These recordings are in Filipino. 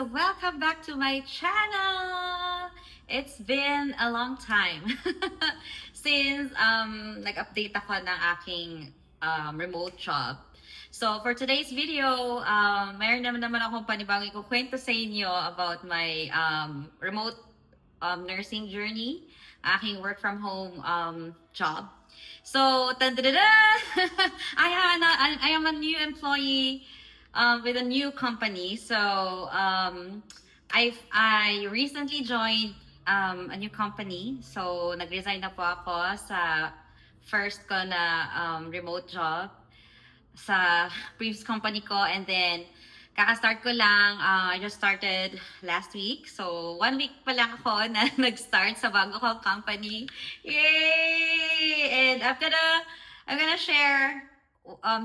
So welcome back to my channel! It's been a long time since nag-update ako ng aking remote job. So for today's video, mayroon naman akong panibagong ikukwento sa inyo about my remote nursing journey, aking work from home job. So, I am a new employee with a new company. So, I recently joined a new company. So, nag-resign na po ako sa first ko na remote job sa previous company ko, and then kaka-start ko lang. I just started last week. So, 1 week pa lang ako na nag-start sa bago kong company. Yay! And I'm gonna share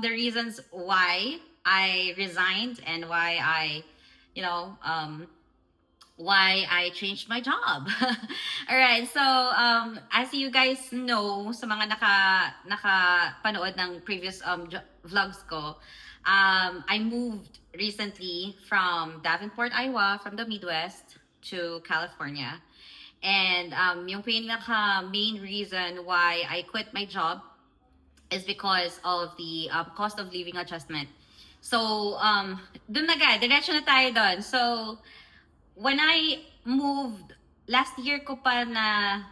the reasons why I resigned and why why I changed my job. Alright, so as you guys know, sa mga nakapanood ng previous vlogs ko, I moved recently from Davenport, Iowa, from the Midwest to California. And yung pinaka-main reason why I quit my job is because of the cost of living adjustment. So, dun na guys, diretso na tayo dun. So, when I moved, last year ko pa na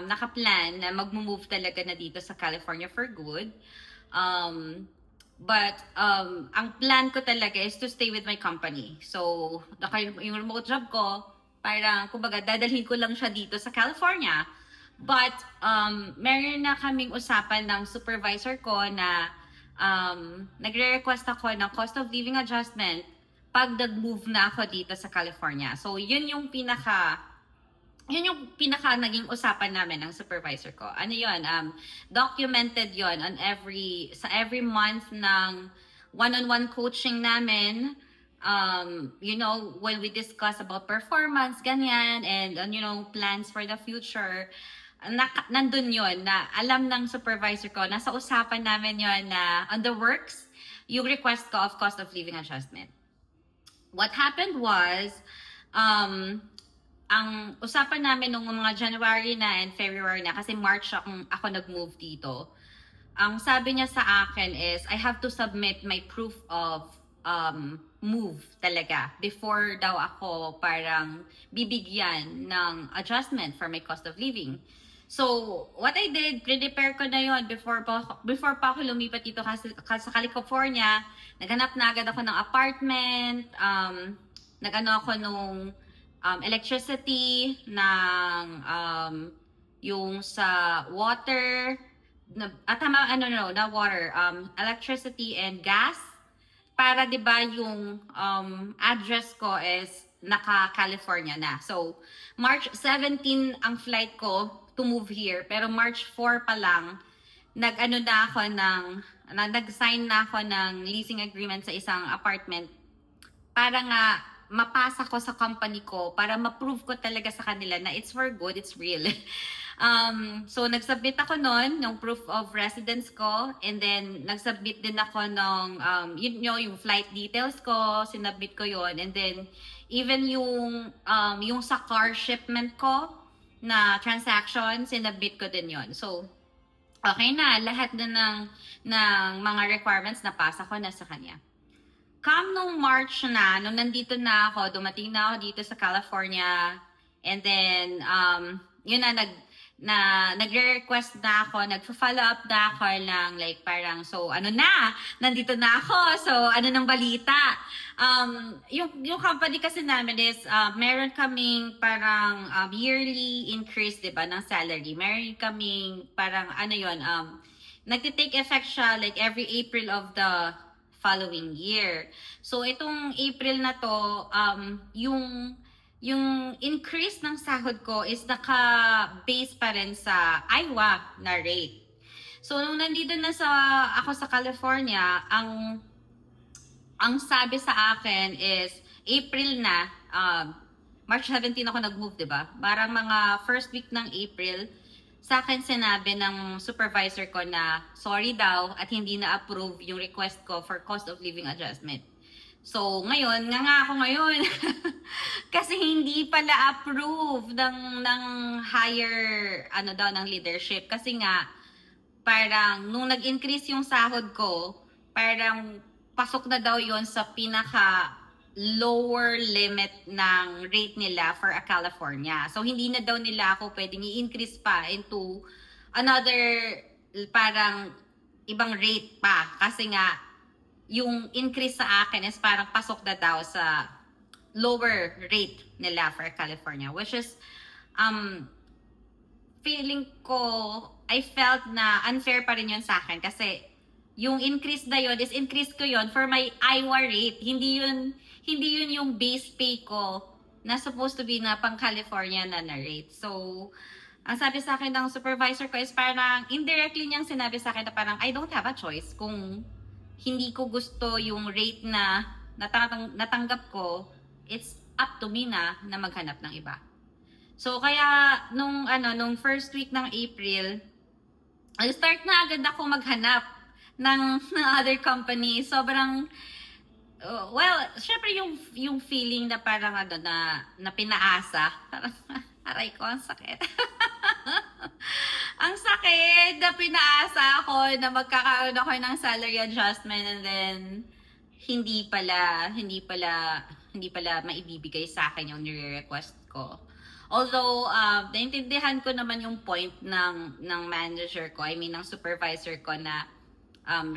nakaplan na mag-move talaga na dito sa California for good. But ang plan ko talaga is to stay with my company. So, yung remote job ko, parang kumbaga dadalhin ko lang siya dito sa California. But meron na kaming usapan ng supervisor ko na nagre-request ako ng cost of living adjustment pag nag-move na ako dito sa California. So, yun yung pinaka naging usapan namin ng supervisor ko. Ano yun? Documented yun on sa every month ng one-on-one coaching namin. When we discuss about performance, ganyan, and plans for the future, nandun yun, na alam ng supervisor ko, nasa usapan namin yun na on the works, yung request ko of cost of living adjustment. What happened was, ang usapan namin nung mga January na and February na, kasi March ako nag-move dito. Ang sabi niya sa akin is, I have to submit my proof of move talaga before daw ako parang bibigyan ng adjustment for my cost of living. So, what I did, prepare ko na yon before pa ako lumipat dito sa California. Naghanap na agad ako ng apartment, nagano ako nung electricity, ng yung sa water, water, electricity and gas, para 'di ba yung address ko is naka-California na. So, March 17 ang flight ko to move here, pero March 4 pa lang nag-sign na ako ng leasing agreement sa isang apartment para nga mapasa ko sa company ko, para ma-prove ko talaga sa kanila na it's for good, it's real. So, nag-submit ako nun ng proof of residence ko, and then nag-submit din ako ng yung flight details ko, sinubmit ko yon, and then even yung sa car shipment ko na transaction, sinubmit ko din yon. So, okay na, lahat na ng mga requirements na pasa ko na sa kanya. Come nung March na, nung nandito na ako, dumating na ako dito sa California, and then, nagre-request na ako, nagpa-follow up na ako lang, like parang, so nandito na ako, so ano nang balita? Yung company kasi namin is, meron kaming parang yearly increase, diba, ng salary. Meron kaming parang, nagtitake effect siya like every April of the following year. So, itong April na to, yung increase ng sahod ko is naka-base pa rin sa Iowa na rate. So, nung nandito na ako sa California, ang sabi sa akin is, April na, March 17 ako nag-move, diba? Parang mga first week ng April, sa akin sinabi ng supervisor ko na sorry daw at hindi na-approve yung request ko for cost of living adjustment. So, ngayon, nga ako ngayon. Kasi hindi pala approve ng higher, ano daw, ng leadership. Kasi nga, parang, nung nag-increase yung sahod ko, parang, pasok na daw yon sa pinaka lower limit ng rate nila for a California. So, hindi na daw nila ako pwedeng i-increase pa into another, parang, ibang rate pa. Kasi nga, yung increase sa akin is parang pasok na daw sa lower rate nila for California, which is feeling ko, I felt na unfair pa rin yun sa akin kasi yung increase na yun is increase ko yun for my Iowa rate. Hindi yun yung base pay ko na supposed to be na pang California na rate. So, ang sabi sa akin ng supervisor ko is parang indirectly niyang sinabi sa akin na parang I don't have a choice kung hindi ko gusto yung rate na natanggap ko, it's up to me na maghanap ng iba. So kaya nung first week ng April, start na agad ako maghanap ng other company. Sobrang well, syempre yung feeling na parang na pinaasa, parang aray ko, ang sakit. Ang sakit na pinaasa ako na magkakaroon ako ng salary adjustment and then hindi pala maibibigay sa akin yung nire-request ko. Although, naintindihan ko naman yung point ng manager ko, I mean, ng supervisor ko na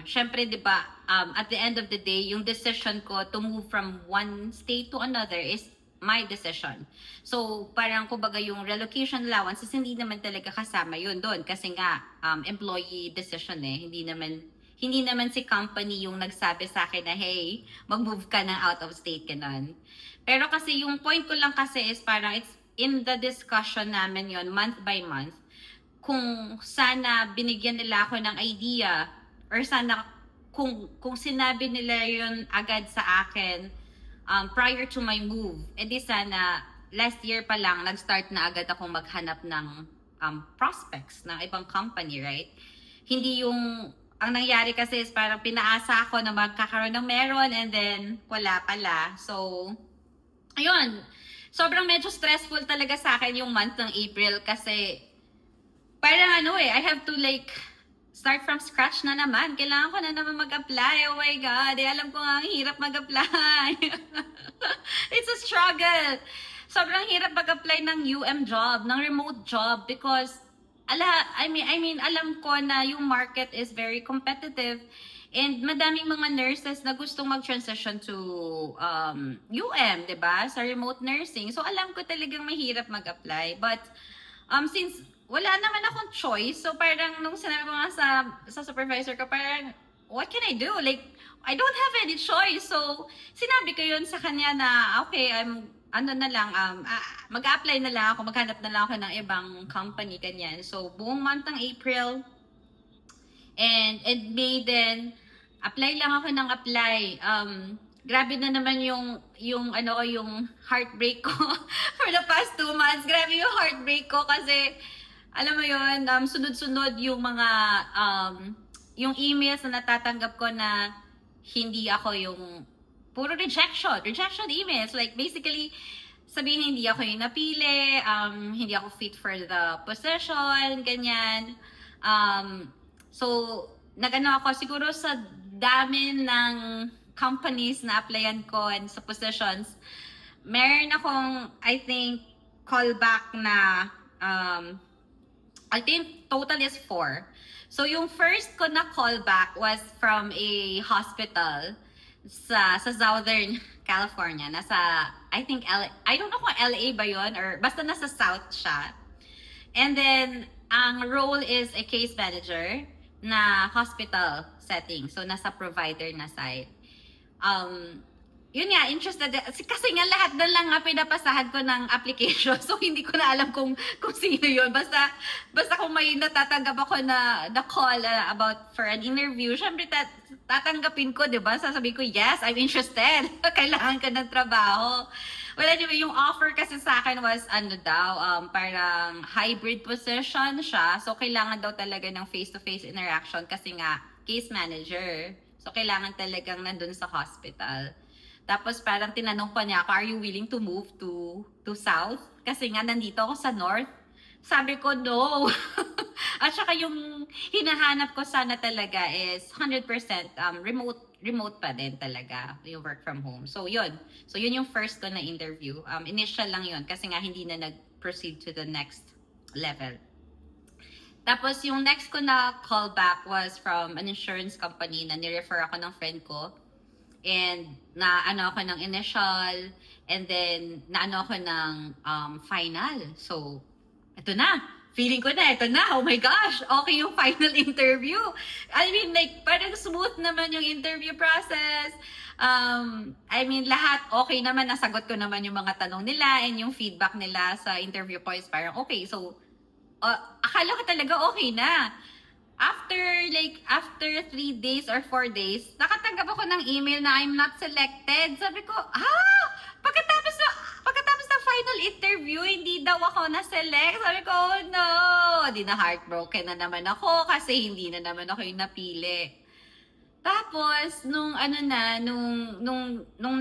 syempre, di ba, at the end of the day, yung decision ko to move from one state to another is my decision. So, parang kumbaga yung relocation allowance is hindi naman talaga kasama yun doon kasi nga employee decision hindi naman si company yung nagsabi sa akin na hey, mag-move ka ng out of state ganun. Pero kasi yung point ko lang kasi is parang it's in the discussion namin yon month by month kung sana binigyan nila ako ng idea or sana kung sinabi nila yun agad sa akin prior to my move, edi sana last year pa lang nag-start na agad akong maghanap ng prospects ng ibang company, right? Hindi yung ang nangyari kasi is parang pinaasa ako na magkakaroon ng meron and then wala pala. So, ayun. Sobrang medyo stressful talaga sa akin yung month ng April kasi parang I have to start from scratch na naman. Kailangan ko na naman mag-apply. Oh my God. Alam ko nga ang hirap mag-apply. It's a struggle. Sobrang hirap mag-apply ng job, ng remote job because I mean, alam ko na yung market is very competitive and madaming mga nurses na gustong mag-transition to di ba? Sa remote nursing. So, alam ko talagang mahirap mag-apply. But, since wala naman akong choice. So parang nung sinabi ko nga sa supervisor ko, parang what can I do? I don't have any choice. So sinabi ko yun sa kanya na okay, mag-apply na lang ako, maghanap na lang ako ng ibang company, ganyan. So buong month ng April and May din, apply lang ako ng apply. Grabe na naman yung heartbreak ko for the past 2 months. Grabe yung heartbreak ko kasi alam mo yun, sunod-sunod yung mga, yung emails na natatanggap ko na hindi ako yung, puro rejection emails. Like, basically, sabihin hindi ako yung napili, hindi ako fit for the position, ganyan. So, nagano ako, siguro sa dami ng companies na applyan ko and sa positions, meron akong, I think, callback na, I think total is 4. So yung first ko na callback was from a hospital sa Southern California. Nasa, I think, I don't know kung LA ba yun or basta nasa South siya. And then, ang role is a case manager na hospital setting. So nasa provider na side. Yun nga, interested. Kasi nga lahat na lang nga pinapasahan ko ng application. So, hindi ko na alam kung sino yun. Basta kung may natatanggap ako na call about for an interview, syempre tatanggapin ko, di ba? Sasabihin ko, yes, I'm interested. Kailangan ka ng trabaho. Well, anyway, yung offer kasi sa akin was, parang hybrid position siya. So, kailangan daw talaga ng face-to-face interaction kasi nga, case manager. So, kailangan talagang nandun sa hospital. Tapos parang tinanong pa niya ako, are you willing to move to South? Kasi nga nandito ako sa North. Sabi ko, no. At saka yung hinahanap ko sana talaga is 100% remote pa din talaga yung work from home. So yun. So yun yung first ko na interview. Initial lang yun kasi nga hindi na nag-proceed to the next level. Tapos yung next ko na callback was from an insurance company na nirefer ako ng friend ko. And na ano ako ng initial and then na ano ako ng final. So ito na. Feeling ko na, ito na. Oh my gosh, okay yung final interview. I mean, like, parang smooth naman yung interview process. I mean, lahat okay naman. Nasagot ko naman yung mga tanong nila and yung feedback nila sa interview ko is parang okay. So, akala ko talaga okay na. After 3 days or 4 days, nakatanggap ako ng email na I'm not selected. Sabi ko, pagkatapos ng final interview, hindi daw ako na-select. Sabi ko, oh no! Di na heartbroken na naman ako kasi hindi na naman ako yung napili. Tapos, nung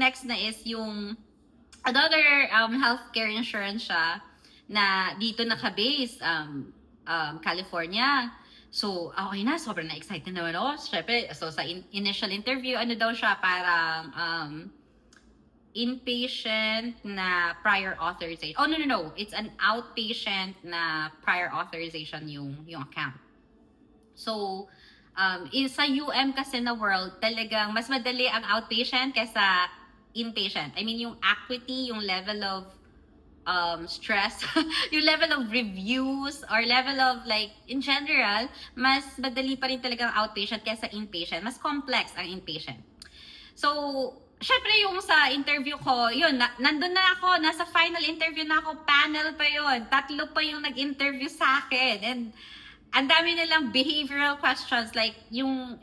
next na is yung another healthcare insurance siya na dito naka-base, California. So, okay na, sobrang na-excited naman ako. Siyempre, so sa initial interview, ano daw siya, parang inpatient na prior authorization. Oh, no. It's an outpatient na prior authorization yung account. So, sa UM kasi na world, talagang mas madali ang outpatient kaysa inpatient. I mean, yung acuity, yung level of stress, yung level of reviews or level of like, in general, mas madali pa rin talaga ang outpatient kaysa inpatient. Mas complex ang inpatient. So, syempre yung sa interview ko, yun, nandun na ako, nasa final interview na ako, panel pa yun. 3 pa yung nag-interview sa akin. And ang dami nilang behavioral questions. Like, yung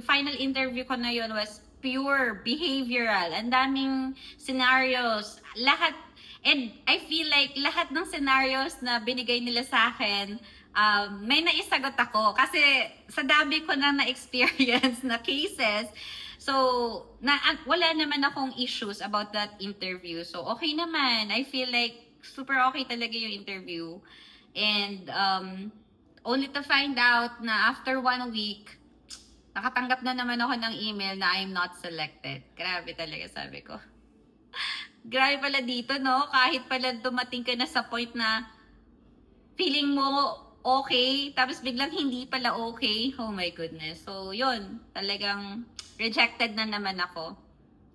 final interview ko na yun was pure behavioral. Ang daming scenarios. Lahat. And I feel like lahat ng scenarios na binigay nila sa akin, may naisagot ako. Kasi sa dami ko na na-experience na cases, so wala naman akong issues about that interview. So okay naman. I feel like super okay talaga yung interview. And only to find out na after 1 week, nakatanggap na naman ako ng email na I'm not selected. Grabe talaga, sabi ko. Grabe pala dito, no? Kahit pala dumating ka na sa point na feeling mo okay, tapos biglang hindi pala okay. Oh my goodness. So, yun. Talagang rejected na naman ako.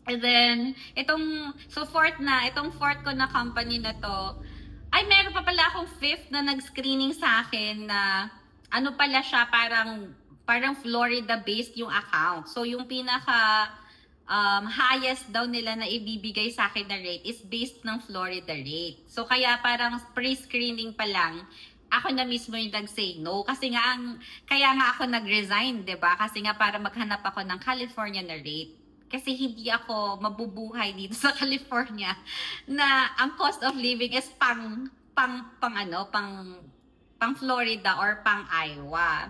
And then, itong fourth ko na company na to, ay meron pa pala akong 5th na nag-screening sa akin na ano pala siya, parang Florida-based yung account. So, yung pinaka highest daw nila na ibibigay sa akin na rate is based ng Florida rate. So, kaya parang pre-screening pa lang, ako na mismo yung nag-say no. Kasi nga, kaya nga ako nag-resign, diba? Kasi nga para maghanap ako ng California na rate. Kasi hindi ako mabubuhay dito sa California na ang cost of living is pang Florida or pang Iowa.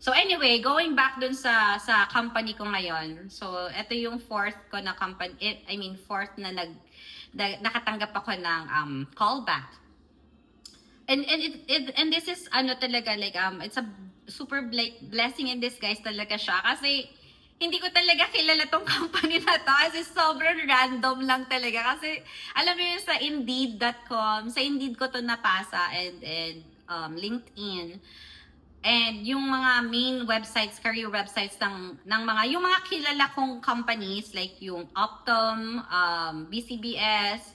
So anyway, going back dun sa company ko ngayon. So ito yung 4th ko na company, 4th na nakatanggap ako ng callback. And this is talaga like it's a super blessing in disguise talaga siya kasi hindi ko talaga kilala tong company na to kasi sobrang random lang talaga kasi alam mo yun sa Indeed.com, sa Indeed ko to napasa and LinkedIn. And yung mga main websites, career websites ng mga, yung mga kilala kong companies like yung Optum, BCBS,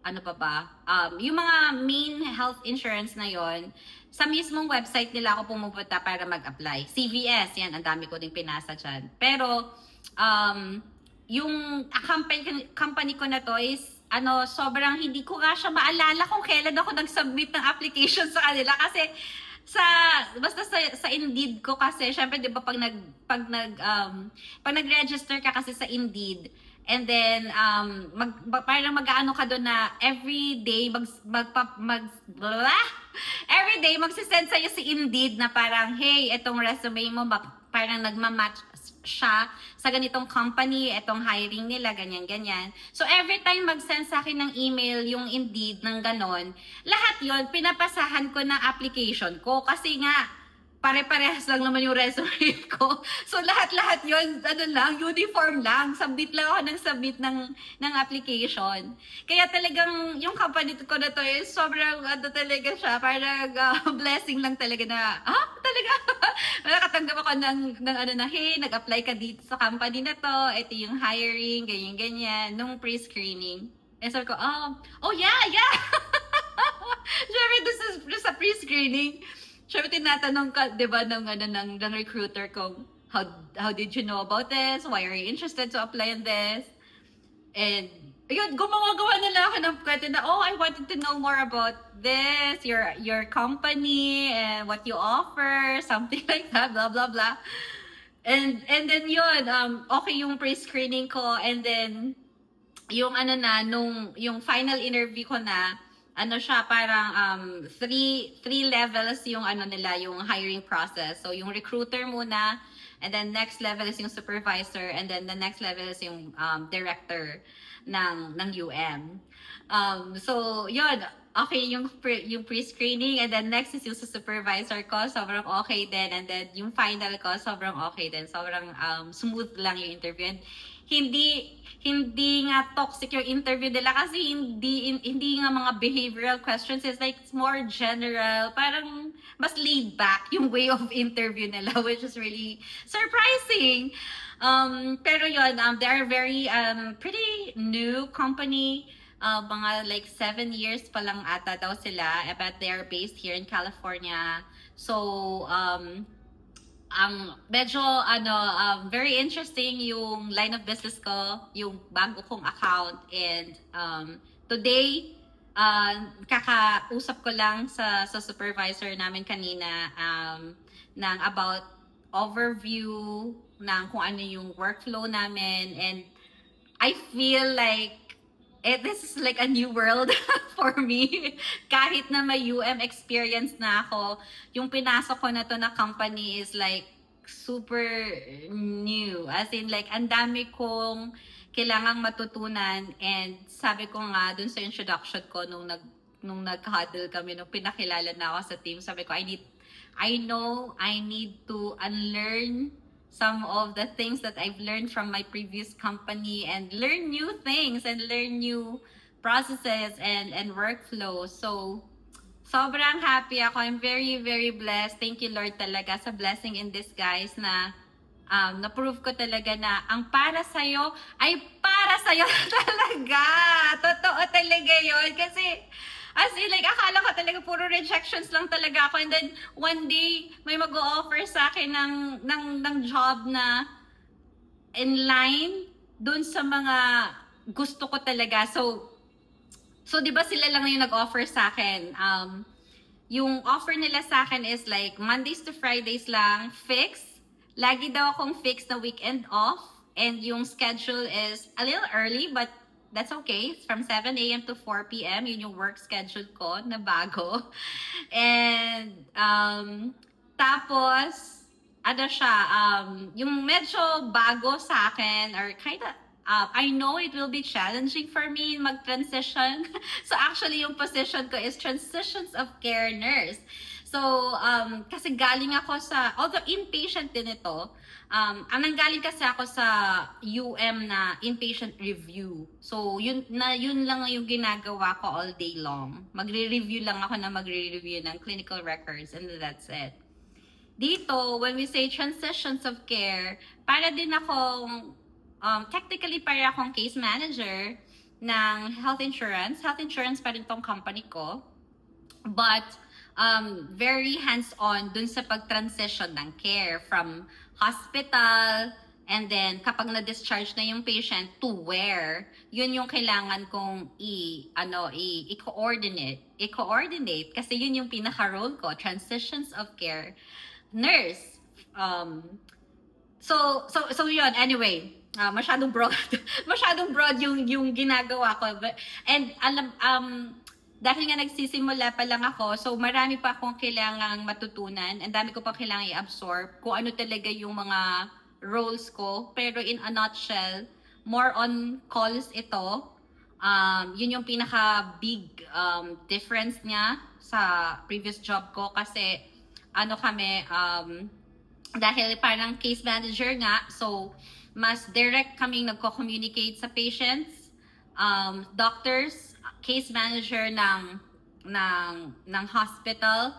ano pa ba? Yung mga main health insurance na yon, sa mismong website nila ako pumupunta para mag-apply. CVS, yan, ang dami ko ding pinasa dyan. Pero, yung company ko na to is, sobrang hindi ko nga siya maalala kung kailan ako nag-submit ng application sa kanila kasi basta sa Indeed ko kasi syempre 'di ba pag nag-register ka kasi sa Indeed and then parang mag-aano ka doon na every day every day magsisend sa'yo si Indeed na parang hey, etong resume mo parang nagma-match siya sa ganitong company, etong hiring nila, ganyan-ganyan. So, every time mag-send sa akin ng email, yung Indeed, ng ganon, lahat yon pinapasahan ko ng application ko. Kasi nga, pare-parehas lang naman yung resume ko. So, lahat-lahat yun, ano lang, uniform lang. Submit lang ako ng submit ng application. Kaya talagang, yung company ko na to is sobrang, ano talaga siya, parang blessing lang talaga na, talaga? Nakatanggap ako ng ano na, hey, nag-apply ka dito sa company na to, ito yung hiring, ganyan-ganyan, nung pre-screening. And sabi ko, oh yeah, yeah! Siyempre, doon sa pre-screening, siyempre, tinatanong ka, di ba, ng recruiter ko, how did you know about this? Why are you interested to apply on this? And, yun, gumawa na lang ako ng kwento na, I wanted to know more about this, your company, and what you offer, something like that, blah, blah, blah. And then yun, okay yung pre-screening ko, and then, yung yung final interview ko na, siya, parang three levels yung nila, yung hiring process. So, yung recruiter muna, and then next level is yung supervisor, and then the next level is yung director ng UM. So, yun, okay yung pre-screening, and then next is yung supervisor ko, sobrang okay din, and then yung final ko, sobrang okay din, sobrang smooth lang yung interview. And hindi nga toxic yung interview nila kasi hindi nga mga behavioral questions. It's like it's more general, parang mas laid back yung way of interview nila, which is really surprising. Pero yun, they are very pretty new company. Mga like 7 years pa lang ata daw sila, but they are based here in California. So, ang medyo very interesting yung line of business ko, yung bago kong account, and today kakausap ko lang sa supervisor namin kanina ng about overview ng kung ano yung workflow namin, and I feel like this is like a new world for me. Kahit na may experience na ako, yung pinasok ko na to na company is like super new. As in like, ang dami kong kailangang matutunan, and sabi ko nga dun sa introduction ko nung nag-huddle kami, nung pinakilala na ako sa team, sabi ko, I know I need to unlearn some of the things that I've learned from my previous company, and learn new things and learn new processes and workflows. So, sobrang happy ako. I'm very, very blessed. Thank you, Lord, talaga sa blessing in disguise na na-prove ko talaga na ang para sa'yo ay para sa'yo talaga. Totoo talaga yun. Kasi, as in, like, akala ko talaga puro rejections lang talaga ako. And then, one day, may mag-o-offer sa akin ng job na in line dun sa mga gusto ko talaga. So di ba sila lang yung nag-offer sa akin? Yung offer nila sa akin is like, Mondays to Fridays lang, fixed. Lagi daw akong fixed na weekend off. And yung schedule is a little early, but that's okay. It's from 7 a.m. to 4 p.m. Yun yung work schedule ko na bago. And, tapos, siya, yung medyo bago sa akin, or kinda, I know it will be challenging for me mag-transition. So, actually, yung position ko is Transitions of Care Nurse. So, kasi galing ako although inpatient din ito, ang nanggaling kasi ako sa na inpatient review. So, yun lang yung ginagawa ko all day long. Magre-review lang ako na magre-review ng clinical records, and that's it. Dito, when we say transitions of care, para din akong, technically para akong case manager ng health insurance. Health insurance pa rin tong company ko. But, very hands-on dun sa pag-transition ng care from hospital, and then kapag na-discharge na yung patient to where, yun yung kailangan kong i-coordinate kasi yun yung pinaka-role ko, Transitions of Care Nurse. So yun, anyway, masyadong broad yung ginagawa ko. And dahil nga nagsisimula pa lang ako, so marami pa akong kailangang matutunan, and dami ko pa kailangang i-absorb kung ano talaga yung mga roles ko. Pero in a nutshell, more on calls ito. Yun yung pinaka-big difference niya sa previous job ko kasi ano kami, dahil parang case manager nga, so mas direct kaming nagko-communicate sa patients, doctors, case manager ng hospital,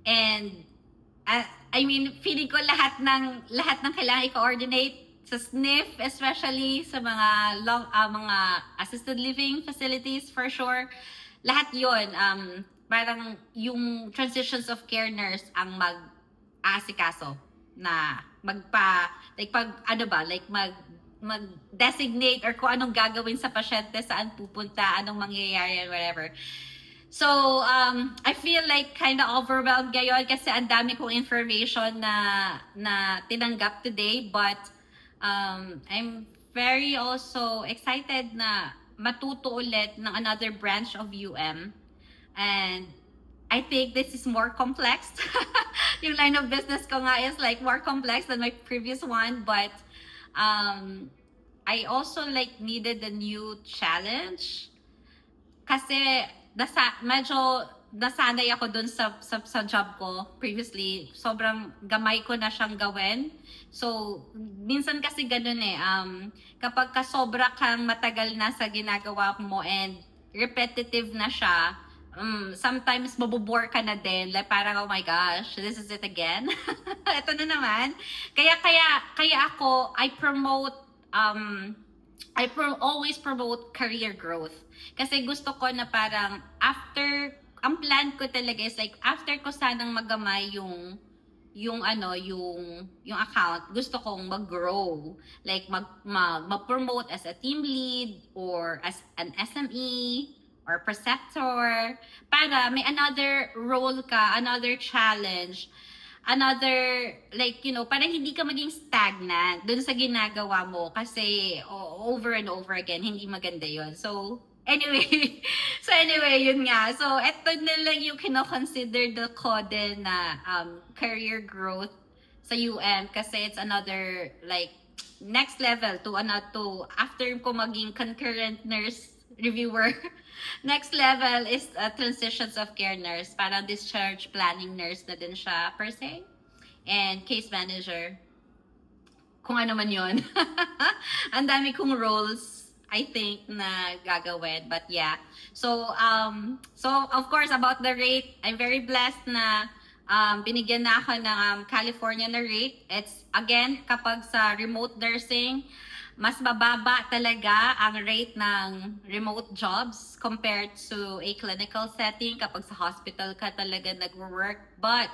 and I mean, feeling ko lahat ng kailangan i-coordinate sa SNF, especially sa mga assisted living facilities for sure. Lahat 'yon, parang yung transitions of care nurse ang mag-aasikaso na mag-designate or kung anong gagawin sa pasyente, saan pupunta, anong mangyayari, whatever. So, I feel like kind of overwhelmed ngayon kasi ang dami kong information na tinanggap today, but I'm very also excited na matuto ulit ng another branch of UM. And I think this is more complex. Yung line of business ko nga is like more complex than my previous one, but I also like needed a new challenge kasi medyo nasanay ako dun sa job ko previously. Sobrang gamay ko na siyang gawin. So, minsan kasi ganun kapag kasobra kang matagal na sa ginagawa mo and repetitive na siya, sometimes mabubore ka na din. Like parang, oh my gosh, this is it again. Ito na naman. Kaya ako, always promote career growth. Kasi gusto ko na parang ang plan ko talaga is like, after ko sanang magamay yung account, gusto kong mag-grow. Like, mag-promote as a team lead or as an SME or preceptor, para may another role ka, another challenge, another, like, parang hindi ka maging stagnant dun sa ginagawa mo kasi over and over again, hindi maganda yon. So, anyway, yun nga. So, eto na lang yung kino-consider the code na career growth sa UM kasi it's another, like, next level to after ko maging concurrent nurse reviewer. Next level is transitions of care nurse. Parang discharge planning nurse na din siya per se. And case manager. Kung ano man yun. Ang dami kong roles, I think, na gagawin. But yeah. So of course, about the rate, I'm very blessed na binigyan na ako ng California na rate. It's, again, kapag sa remote nursing, mas mababa talaga ang rate ng remote jobs compared to a clinical setting kapag sa hospital ka talaga nag-work. But,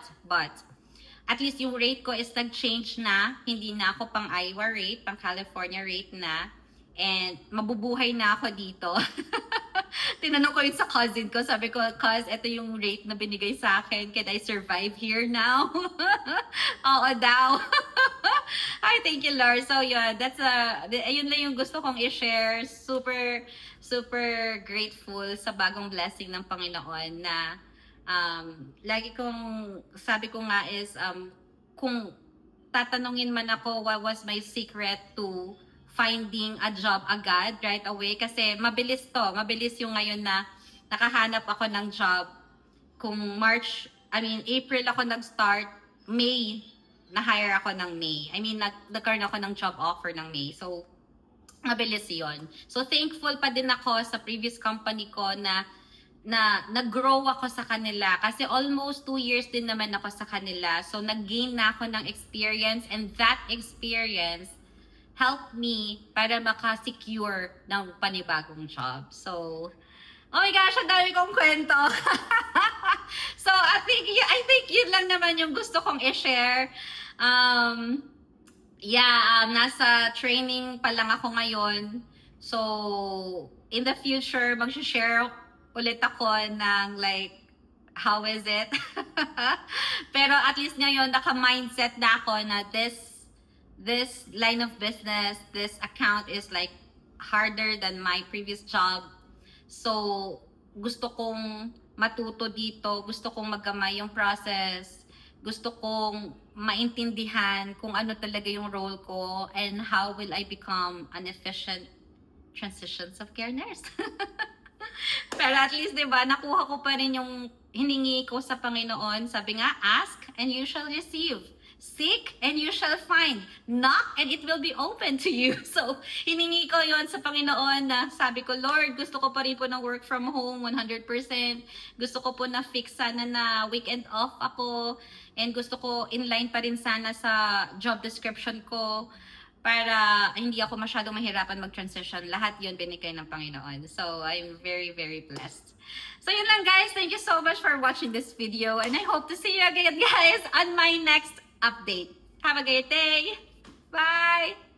at least yung rate ko is nag-change na. Hindi na ako pang Iowa rate, pang California rate na. And mabubuhay na ako dito. Tinanong ko yun sa cousin ko. Sabi ko, cuz, ito yung rate na binigay sa akin. Can I survive here now? Oo daw. Ay, thank you, Lord. So, yeah, ayun lang yung gusto kong i-share. Super, super grateful sa bagong blessing ng Panginoon na lagi kong, sabi ko nga is, kung tatanungin man ako what was my secret to finding a job agad, right away, kasi mabilis yung ngayon na nakahanap ako ng job. Kung April ako nag-start, May, na-hire ako ng May. Nagkaroon ako ng job offer ng May. So, mabilis yon. So, thankful pa din ako sa previous company ko na nag-grow ako sa kanila. Kasi almost 2 years din naman ako sa kanila. So, nag-gain na ako ng experience, and that experience helped me para maka-secure ng panibagong job. So, oh my gosh, ang dami kong kwento. So, I think yun lang naman yung gusto kong i-share. Nasa training pa lang ako ngayon. So, in the future, mag-share ulit ako ng like, how is it? Pero at least ngayon, naka-mindset na ako na this line of business, this account is like harder than my previous job. So, gusto kong matuto dito, gusto kong magamay yung process, gusto kong maintindihan kung ano talaga yung role ko and how will I become an efficient transitions of care nurse. Pero at least, di ba, nakuha ko pa rin yung hiningi ko sa Panginoon. Sabi nga, ask and you shall receive. Seek and you shall find. Knock and it will be open to you. So, hiningi ko yon sa Panginoon na sabi ko, Lord, gusto ko pa rin po ng work from home 100%. Gusto ko po na fix sana na weekend off ako. And gusto ko inline pa rin sana sa job description ko para hindi ako masyadong mahirapan mag-transition. Lahat yun binigay ng Panginoon. So, I'm very, very blessed. So, yun lang guys. Thank you so much for watching this video. And I hope to see you again guys on my next update. Have a great day. Bye!